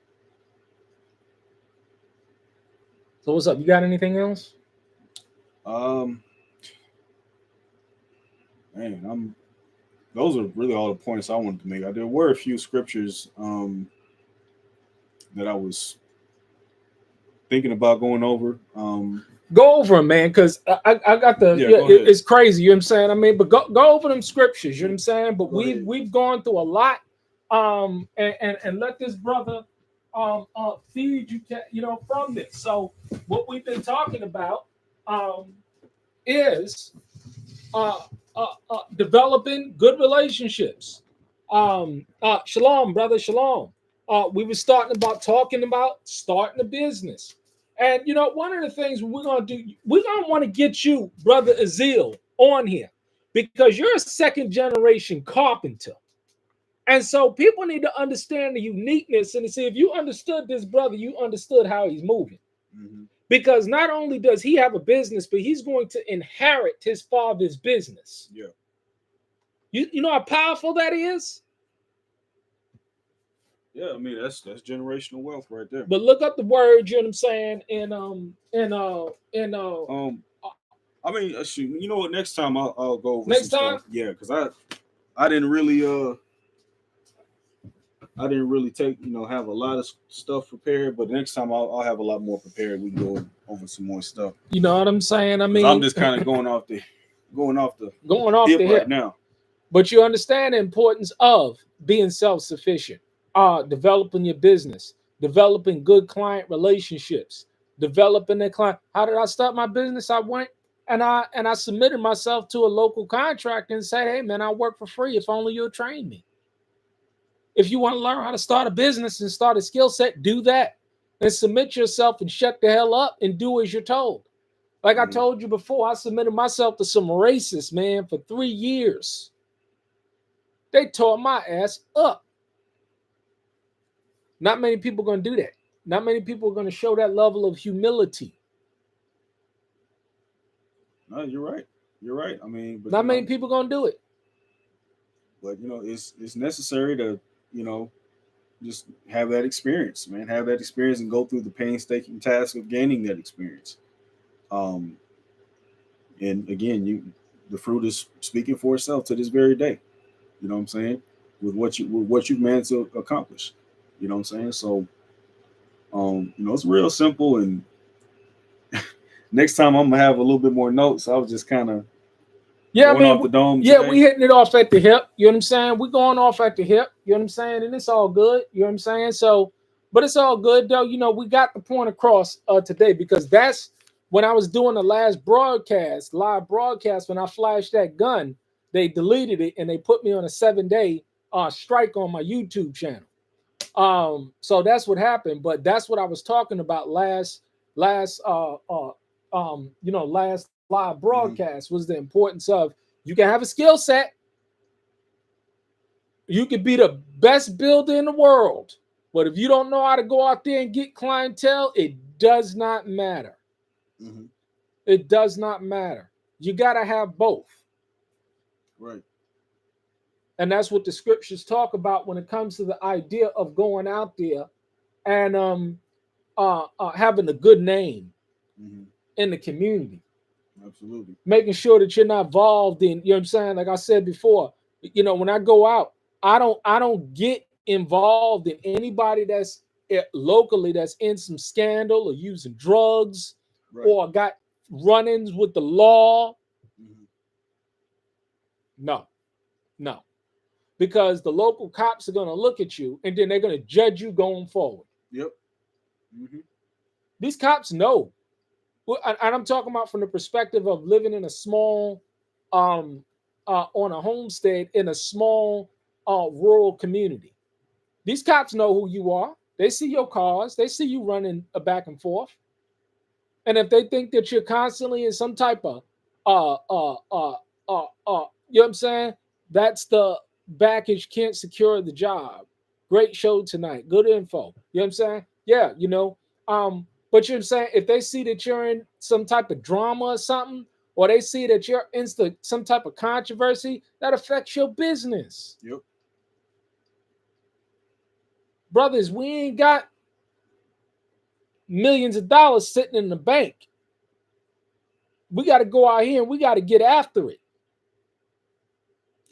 So what's up? You got anything else? Um, man, those are really all the points I wanted to make. There were a few scriptures that I was thinking about going over. Go over them, man, because I got the Yeah, go ahead. it's crazy. You know what I'm saying? I mean, but go over them scriptures. You know what I'm saying? But Go ahead. we've gone through a lot. And let this brother feed you, from this. So what we've been talking about um is uh, developing good relationships. Shalom, brother, shalom. We were talking about starting a business. And one of the things we're gonna do, we're gonna want to get you, brother Azil, on here because you're a second generation carpenter. And so people need to understand the uniqueness and to see if you understood this brother, you understood how he's moving. Hmm. Because not only does he have a business, but he's going to inherit his father's business. Yeah. You know how powerful that is? Yeah, I mean that's generational wealth right there. But look up the word, you know what I'm saying? Um, I mean, shoot, you know what? Next time I'll go over some Next time, stuff. Yeah, because I didn't really I didn't really have a lot of stuff prepared, but next time I'll have a lot more prepared. We can go over some more stuff. You know what I'm saying? I 'Cause mean, I'm just kind of going off the going off hip the right hip. now. But you understand the importance of being self-sufficient, developing your business, developing good client relationships, developing the client. How did I start my business? I went and I submitted myself to a local contractor and said, "Hey man, I'll work for free if only you'll train me." If you want to learn how to start a business and start a skill set, do that. And submit yourself and shut the hell up and do as you're told. Like I Mhm. told you before, I submitted myself to some racists, man, for 3 years. They tore my ass up. Not many people are going to do that. Not many people are going to show that level of humility. No, you're right. You're right. I mean, but Not many people are going to do it. it's necessary to you know just have that experience, man. Have that experience and go through the painstaking task of gaining that experience. Um, and again, the fruit is speaking for itself to this very day. You know what I'm saying? With what you've managed to accomplish. You know what I'm saying? So, it's real simple. And next time I'm gonna have a little bit more notes. I was just kind of Yeah, I going mean, off the dome yeah, we today. hitting it off at the hip. You know what I'm saying? We going off at the hip. You know what I'm saying? And it's all good. You know what I'm saying? So, but it's all good though. You know, we got the point across today because that's when I was doing the last broadcast, live broadcast. When I flashed that gun, they deleted it and they put me on a 7-day strike on my YouTube channel. So that's what happened. But that's what I was talking about last live Hmm. broadcast was the importance of you can have a skill set, you could be the best builder in the world, but if you don't know how to go out there and get clientele, it does not matter. Hmm. It does not matter. You got to have both. Right. And that's what the scriptures talk about when it comes to the idea of going out there and having a good name Hmm. in the community, Absolutely. making sure that you're not involved in, you know what I'm saying? Like I said before, when I go out, I don't get involved in anybody that's locally that's in some scandal or using drugs Right. or got run-ins with the law. Hmm. No, no. Because the local cops are going to look at you and then they're going to judge you going forward. Yep. Hmm. These cops know. And I'm talking about from the perspective of living in a small, on a homestead in a small rural community. These cops know who you are. They see your cars. They see you running back and forth. And if they think that you're constantly in some type of, you know what I'm saying? That's the baggage can't secure the job. Great show tonight. Good info. You know what I'm saying? Yeah, but you know what I'm saying? If they see that you're in some type of drama or something, or they see that you're in some type of controversy, that affects your business. Yep. Brothers, we ain't got millions of dollars sitting in the bank. We got to go out here and we got to get after it.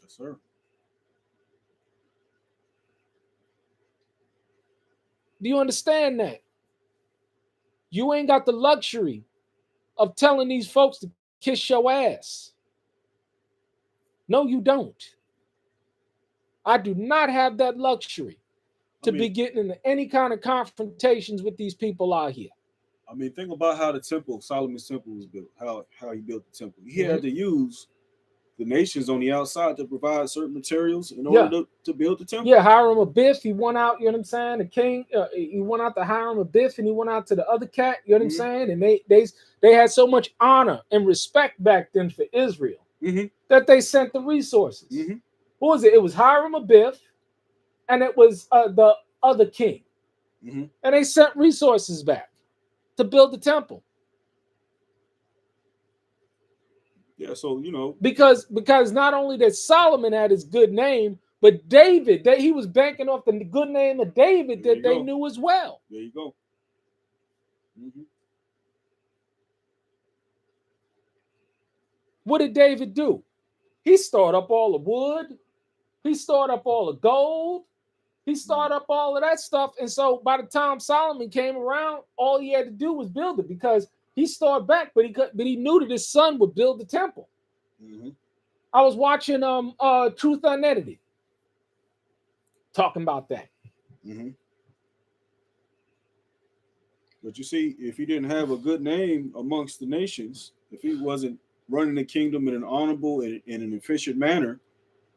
Yes, sir. Do you understand that? You ain't got the luxury of telling these folks to kiss your ass. No, you don't. I do not have that luxury I to be mean, getting into any kind of confrontations with these people out here. think about how the temple, Solomon's temple, was built. How he built the temple. He Mhm. had to use the nations on the outside to provide certain materials in order Yeah. to build the temple. Yeah, Hiram Abiff, he went out, you know what I'm saying? The king, he went out to Hiram Abiff and he went out to the other cat, you know what I'm Hmm. saying? And they had so much honor and respect back then for Israel Hmm. that they sent the resources. Hmm. Who was it? It was Hiram Abiff and it was the other king. Hmm. And they sent resources back to build the temple. Yeah. So Because not only that Solomon had his good name, but David, he was banking off the good name of David there that you they go. knew as well. There you go. Hmm. What did David do? He stored up all the wood. He stored up all the gold. He started up all of that stuff. And so by the time Solomon came around, all he had to do was build it because he started back, but he knew that his son would build the temple. Mm-hmm. I was watching Truth Unedited talking about that. Mm-hmm. But you see, if he didn't have a good name amongst the nations, if he wasn't running the kingdom in an honorable and in an efficient manner,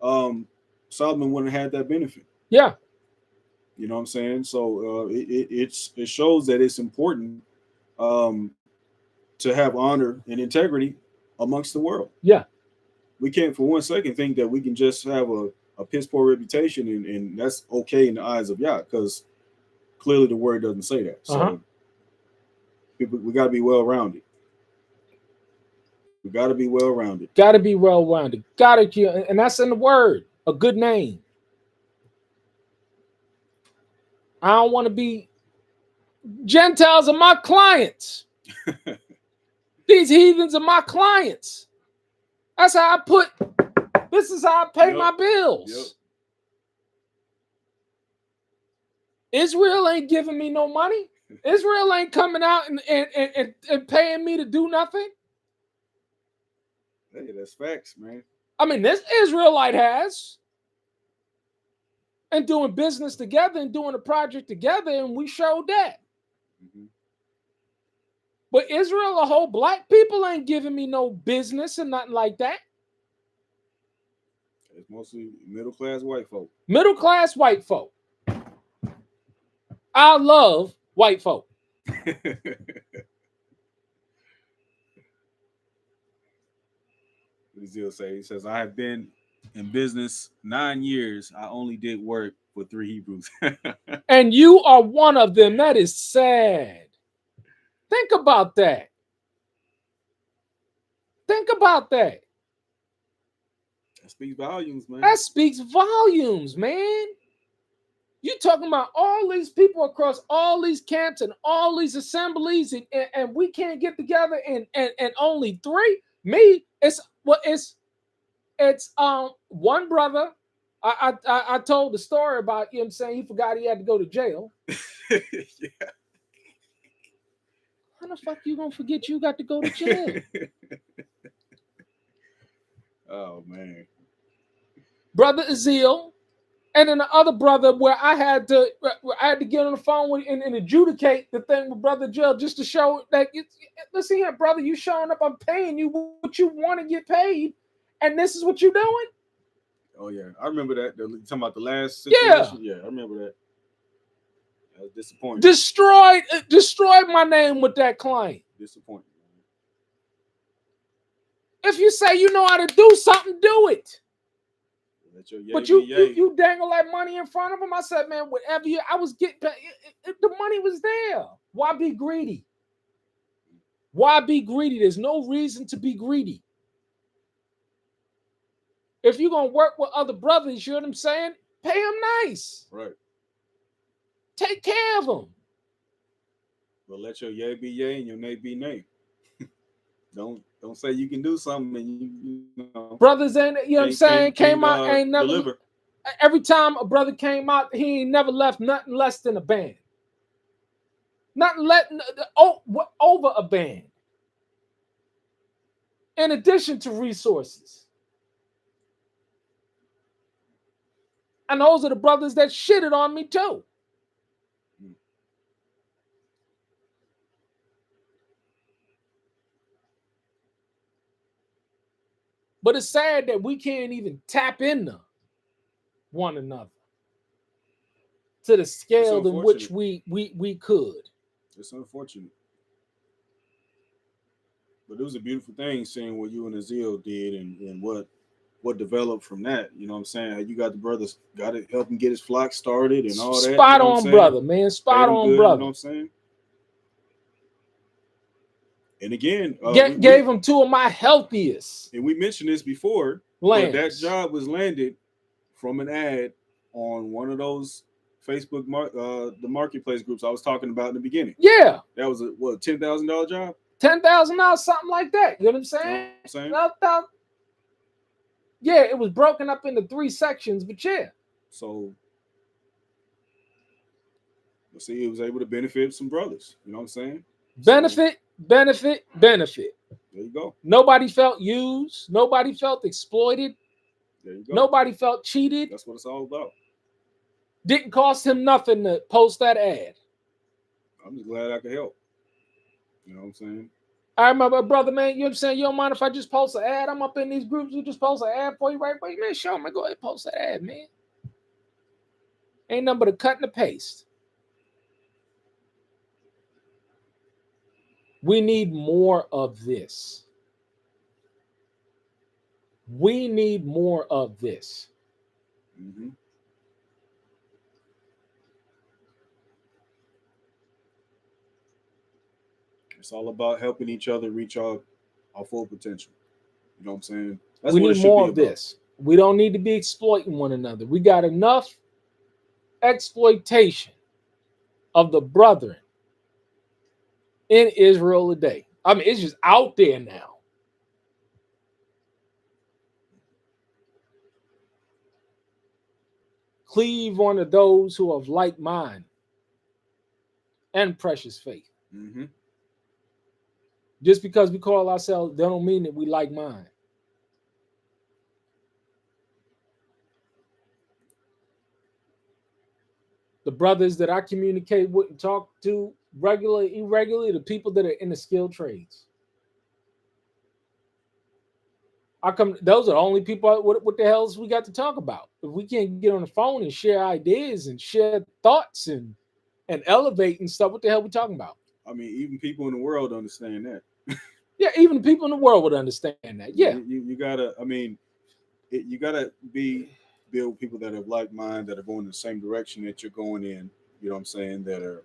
Solomon wouldn't have had that benefit. Yeah. You know what I'm saying? So it shows that it's important to have honor and integrity amongst the world. Yeah. We can't for one second think that we can just have a piss poor reputation and that's okay in the eyes of Yah, because clearly the word doesn't say that. So we got to be well rounded. We got to be well rounded. Got to be well rounded. Got to, and that's in the word. A good name. I don't want to be. Gentiles are my clients. These heathens are my clients. That's how I put. This is how I pay my bills. Yep. Israel ain't giving me no money. Israel ain't coming out and paying me to do nothing. Hey, that's facts, man. I mean, this Israelite has. And doing business together and doing a project together, and we showed that. Mm-hmm. But Israel, a whole black people ain't giving me no business and nothing like that. It's mostly middle-class white folk. Middle-class white folk. I love white folk. What does Zil say? He says, I have been in business 9 years. I only did work for 3 Hebrews. And you are one of them. That is sad. Think about that. Think about that. That speaks volumes, man. That speaks volumes, man. You talking about all these people across all these camps and all these assemblies, and we can't get together and only 3? Me, it's one brother. I told the story about him saying he forgot he had to go to jail. Yeah. How the fuck you gonna forget you got to go to jail? Oh man. Brother Azil, and then the other brother where I had to get on the phone with and adjudicate the thing with Brother Jill just to show that listen here, brother, you showing up, I'm paying you what you want to get paid, and this is what you're doing. Oh yeah, I remember that. Talking about the last situation. Yeah, I remember that. I was disappointed. Destroyed my name with that client. Disappointed. If you say you know how to do something, do it. But you dangle that money in front of him. I said, man, whatever I was getting, the money was there. Why be greedy? Why be greedy? There's no reason to be greedy. If you're gonna work with other brothers, you know what I'm saying? Pay them nice. Right. Take care of them. But let your yay be yay and your nay be nay. Don't say you can do something and you know. Brothers ain't, you know what I'm saying? Came out, ain't never deliver. Every time a brother came out, he ain't never left nothing less than a band. Nothing over a band. In addition to resources. And those are the brothers that shitted on me too. But it's sad that we can't even tap into one another to the scale in which we could. It's unfortunate. But it was a beautiful thing seeing what you and Azil did and what developed from that. You know what I'm saying? You got the brothers, got to help him get his flock started and all that. Spot on, brother, man. Spot on, brother. You know what I'm saying? And again, gave him 2 of my healthiest. And we mentioned this before, but that job was landed from an ad on one of those Facebook the marketplace groups I was talking about in the beginning. Yeah, that was a $10,000 job. $10,000, something like that. You know what I'm saying? Yeah, it was broken up into 3 sections, but yeah. So But see, it was able to benefit some brothers. You know what I'm saying? Benefit, benefit, benefit. There you go. Nobody felt used. Nobody felt exploited. There you go. Nobody felt cheated. That's what it's all about. Didn't cost him nothing to post that ad. I'm just glad I could help. You know what I'm saying? I remember, brother, man, you know what I'm saying? You don't mind if I just post an ad? I'm up in these groups. You just post an ad for you, right? But man, sure, man, go ahead and post that ad, man. Ain't nothing but a cut and a paste. We need more of this. We need more of this. Mm-hmm. It's all about helping each other reach our full potential. You know what I'm saying? That's We what it need should more be of about. this. We don't need to be exploiting one another. We got enough exploitation of the brethren in Israel today. I mean, it's just out there now. Cleave unto those who have like mind and precious faith. Mm-hmm. Just because we call ourselves, that don't mean that we like mind. The brothers that I communicate with and talk to regularly, irregularly, the people that are in the skilled trades. Those are the only people. What the hell is we got to talk about? If we can't get on the phone and share ideas and share thoughts and elevate and stuff, what the hell are we talking about? I mean, even people in the world understand that. Yeah, even people in the world would understand that. Yeah, you gotta. I mean, you gotta build people that have like mind, that are going in the same direction that you're going in. You know what I'm saying? That are,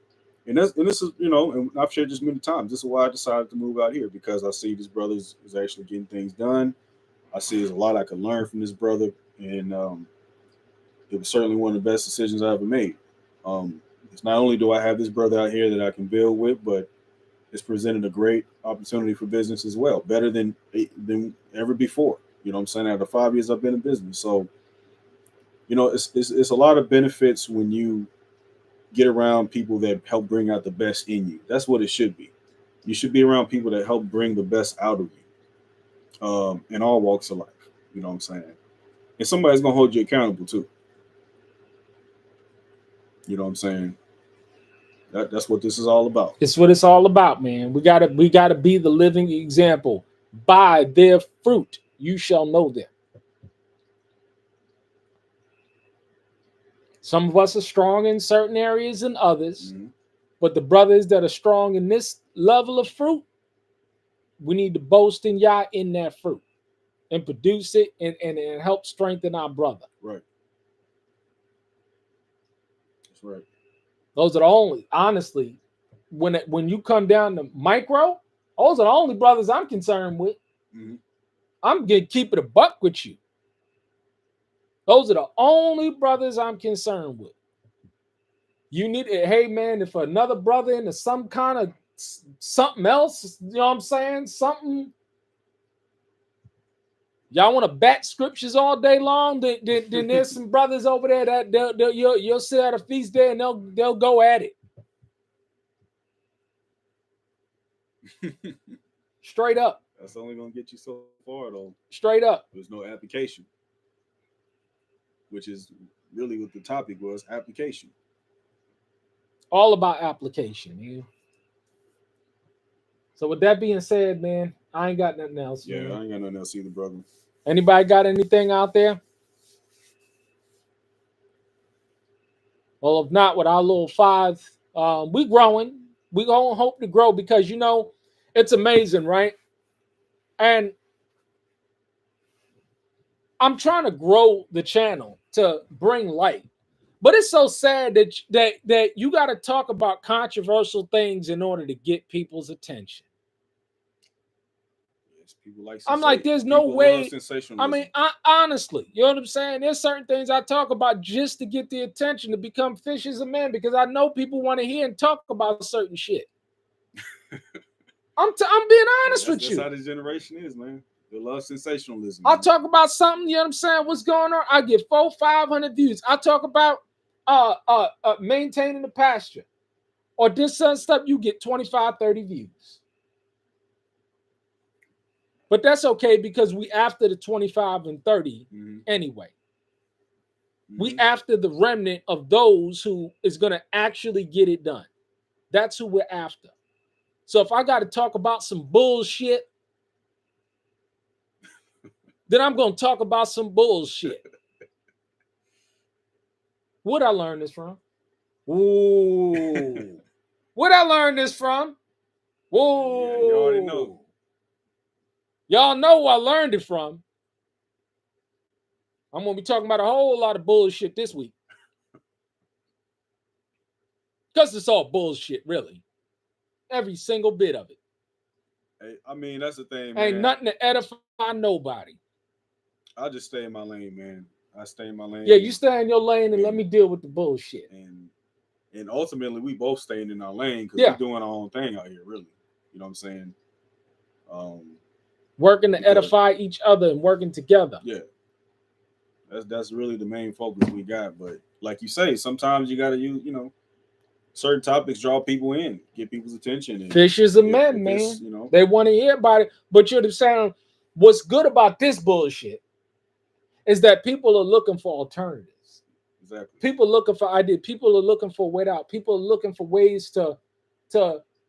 and this is, you know, and I've shared this many times. This is why I decided to move out here, because I see these brothers is actually getting things done. I see there's a lot I can learn from this brother, and it was certainly one of the best decisions I ever made. It's not only do I have this brother out here that I can build with, but it's presented a great opportunity for business as well, better than ever before. You know what I'm saying? After 5 years I've been in business. So, you know, it's a lot of benefits when you get around people that help bring out the best in you. That's what it should be. You should be around people that help bring the best out of you, in all walks of life. You know what I'm saying? And somebody's going to hold you accountable too. You know what I'm saying? That's what this is all about. it's what it's all about, man. We gotta be the living example. By their fruit you shall know them. Some of us are strong in certain areas than others, Mm-hmm. but the brothers that are strong in this level of fruit, we need to boast in Yah in that fruit and produce it and help strengthen our brother. Right. That's right. Those are the only, honestly, when you come down to micro, those are the only brothers I'm concerned with. Mm-hmm. I'm gonna keep it a buck with you. Those are the only brothers I'm concerned with. You need it. Hey man, if another brother into some kind of something else, you know what I'm saying? Something y'all want to bat scriptures all day long, then there's some brothers over there that you'll sit at a feast day and they'll go at it. Straight up. That's only gonna get you so far though. Straight up. There's no application, which is really what the topic was: application. All about application, man. So with that being said, man, I ain't got nothing else. Yeah, man. I ain't got nothing else either, brother. Anybody got anything out there? Well, if not, with our little five, we growing. We gonna hope to grow because you know it's amazing, right? And I'm trying to grow the channel to bring light, but it's so sad that you got to talk about controversial things in order to get people's attention. Yes, people like. I'm like, there's no way. I mean, honestly, you know what I'm saying? There's certain things I talk about just to get the attention, to become fishers of men, because I know people want to hear and talk about certain shit. I'm being honest with you. That's how this generation is, man. They love sensationalism. I'll talk about something, you know what I'm saying? What's going on? I get 400-500 views. I talk about maintaining the pasture. or this certain stuff, you get 25, 30 views. But that's okay because we after the 25 and 30 anyway. We after the remnant of those who is going to actually get it done. That's who we're after. So if I got to talk about some bullshit, then I'm going to talk about some bullshit. Where'd I learn this from? Ooh. Where'd I learn this from? Whoa. Yeah, you already know. Y'all know where I learned it from. I'm going to be talking about a whole lot of bullshit this week. Because it's all bullshit, really. Every single bit of it. Hey, I mean, that's the thing, man. Ain't nothing to edify nobody. I just stay in my lane, man. I stay in my lane. Yeah, you stay in your lane and let me deal with the bullshit. And ultimately, we both staying in our lane because we're doing our own thing out here, really. You know what I'm saying? Working to edify each other and working together. Yeah. That's really the main focus we got. But like you say, sometimes you got to use, certain topics draw people in, get people's attention. And Fishers of men, man. They want to hear about it. But you're saying what's good about this bullshit is that people are looking for alternatives. Exactly. People looking for ideas. People are looking for a way out. People are looking for ways to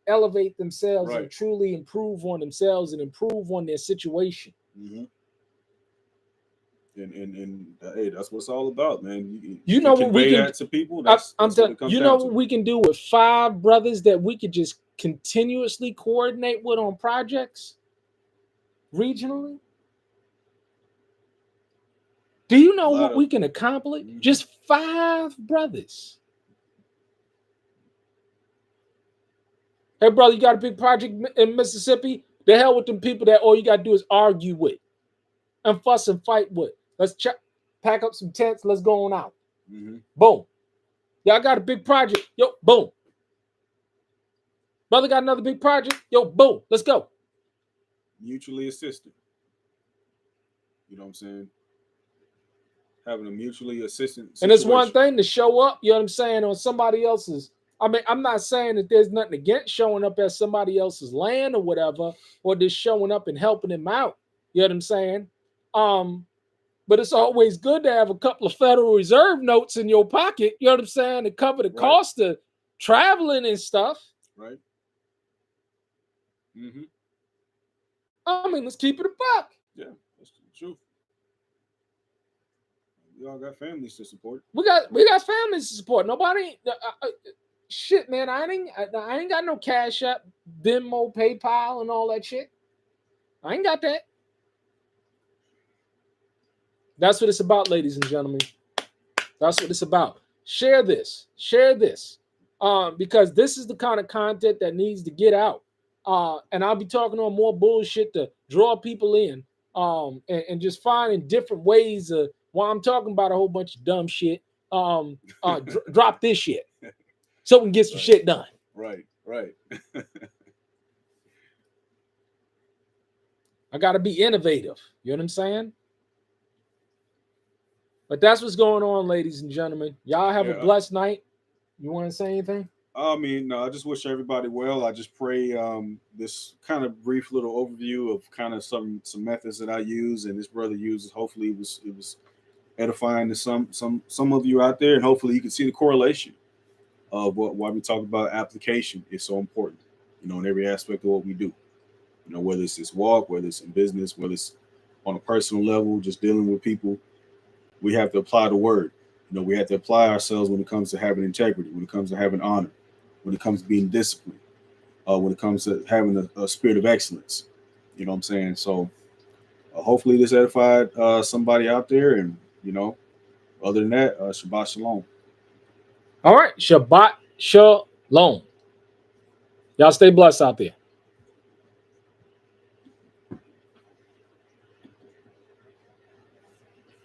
elevate themselves and truly improve on themselves and improve on their situation. And hey, that's what it's all about, man. You know what we can that to people. I'm telling you, know what we can do with 5 brothers that we could just continuously coordinate with on projects regionally. Do you know what we can accomplish? Just 5 brothers. Hey, brother, you got a big project in Mississippi? The hell with them people that all you got to do is argue with and fuss and fight with. Let's pack up some tents. Let's go on out. Boom. Y'all got a big project. Yo, boom. Brother got another big project. Yo, boom. Let's go. Mutually assisted. You know what I'm saying? Having a mutually assistant situation. And it's one thing to show up, you know what I'm saying, on somebody else's. I mean, I'm not saying that there's nothing against showing up at somebody else's land or whatever, or just showing up and helping them out. You know what I'm saying? But it's always good to have a couple of Federal Reserve notes in your pocket, you know what I'm saying, to cover the cost of traveling and stuff. Right. I mean, let's keep it a buck. Yeah, that's the truth. We all got families to support. We got families to support. Nobody, shit, man. I ain't got no Cash App, Venmo, PayPal, and all that shit. I ain't got that. That's what it's about, ladies and gentlemen. That's what it's about. Share this. Because this is the kind of content that needs to get out. And I'll be talking on more bullshit to draw people in. And just finding different ways of while I'm talking about a whole bunch of dumb shit. Drop this shit so we can get some shit done. Right. I got to be innovative. You know what I'm saying? But that's what's going on, ladies and gentlemen. Y'all have a blessed night. You want to say anything? I mean, no, I just wish everybody well. I just pray this kind of brief little overview of kind of some methods that I use and this brother uses. Hopefully it was edifying to some of you out there, and hopefully you can see the correlation of why we talk about application is so important, in every aspect of what we do. Whether it's this walk, whether it's in business, whether it's on a personal level, just dealing with people, we have to apply the word. We have to apply ourselves when it comes to having integrity, when it comes to having honor, when it comes to being disciplined, when it comes to having a spirit of excellence. You know what I'm saying? So hopefully this edified somebody out there. And, other than that, Shabbat Shalom. All right. Shabbat Shalom. Y'all stay blessed out there.